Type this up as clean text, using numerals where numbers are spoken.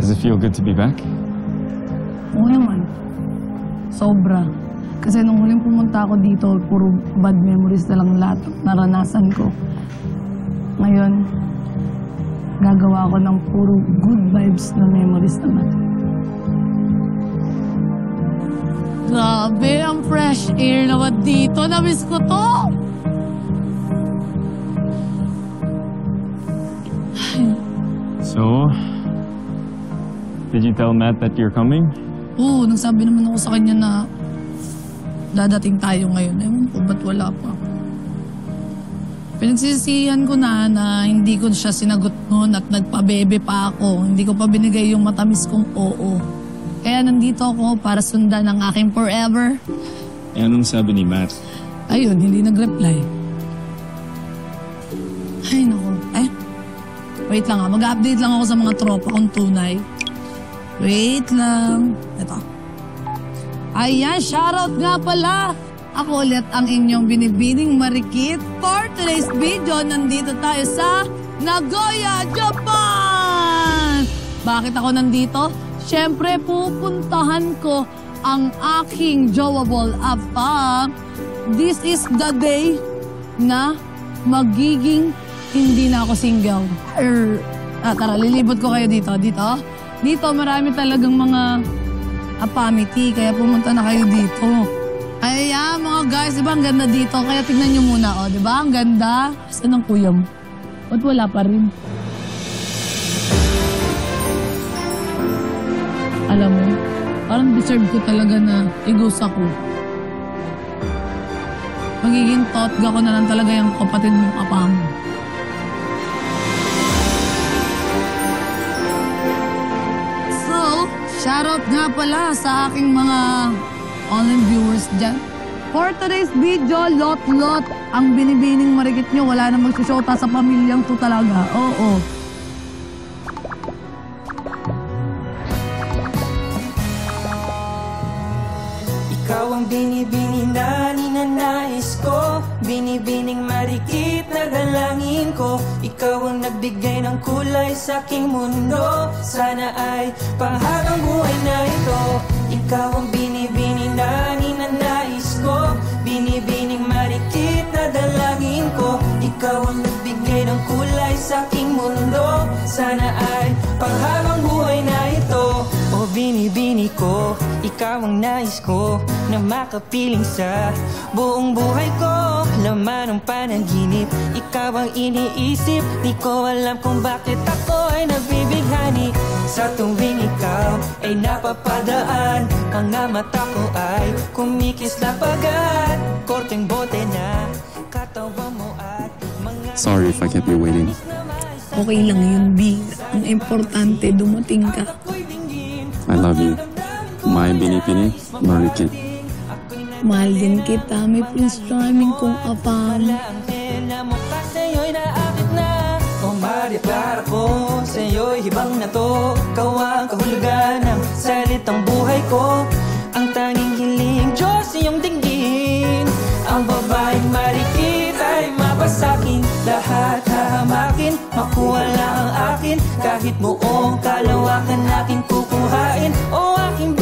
Does it feel good to be back? Oo naman. Sobra. Kasi nung huling pumunta ako dito, puro bad memories na lang lahat naranasan ko. Ngayon, gagawa ako ng puro good vibes na memories naman. Grabe, ang fresh air naman dito. Namiss ko to! So, did you tell Matt that you're coming? Oo, nagsabi naman ako sa kanya na dadating tayo ngayon. Ewan ko, ba't wala pa? Pinagsisisihan ko na hindi ko siya sinagot noon at nagpabebe pa ako. Hindi ko pa binigay yung matamis kong oo. Kaya nandito ako para sundan ang aking forever. Eh, anong sabi ni Matt? Ayun, hindi nag-reply. Ay, naku. Wait lang ha. Mag-update lang ako sa mga tropa kong tunay. Wait lang. Ito. Ayan, shoutout nga pala. Ako ulit ang inyong binibining marikit. For today's video, nandito tayo sa Nagoya, Japan! Bakit ako nandito? Siyempre, pupuntahan ko ang aking jowable apa. This is the day na magiging hindi na ako single. Tara, lilibot ko kayo dito. Dito, marami talagang mga apamity, kaya pumunta na kayo dito. Ay, mga guys, diba ang ganda dito? Kaya tignan nyo muna, diba? Ang ganda. Saan ang kuya mo? Ba't wala pa rin? Alam mo, parang deserve ko talaga na igos ako. Magiging totga ko na lang talaga yung kapatid mong apam. So, shoutout nga pala sa aking mga online viewers dyan. For today's video, lot-lot ang binibining marikit nyo. Wala na magsusyota sa pamilyang to talaga. Oo. Ikaw ang binibini na ninanais ko, binibining marikit na dalangin ko. Ikaw ang nagbigay ng kulay sa aking mundo. Sana ay panghabang buhay na ito. Ikaw ang binibini na ninanais ko, binibining marikit na dalangin ko. Ikaw ang nagbigay ng kulay sa aking mundo. Sana ay panghabang buhay na ito. O binibini ko, ikaw ang nais ko na makapiling sa buong buhay ko. Laman ng panaginip, ikaw ang iniisip. Di ko alam kung bakit ako ay nabibighani. Sa tuwing ikaw ay napapadaan, mga mata ko ay kumikis na pagat. Korteng bote na katawan mo at mga... Sorry if I kept you waiting. Okay lang yun, B. Ang importante, dumating ka. I love you. My binipini, marikit. Mahal din kita. May Prince Charming kong apam. Para ko sa'yo'y hibang na to. Ikaw ang kahulugan ng salitang buhay ko. Ang tanging hiling, Diyos iyong dinggin. Ang babaeng marikit ay mapasakin. Lahat hahamakin, makuha lang ang akin. Kahit buong kalawakan natin kukuhain. O aking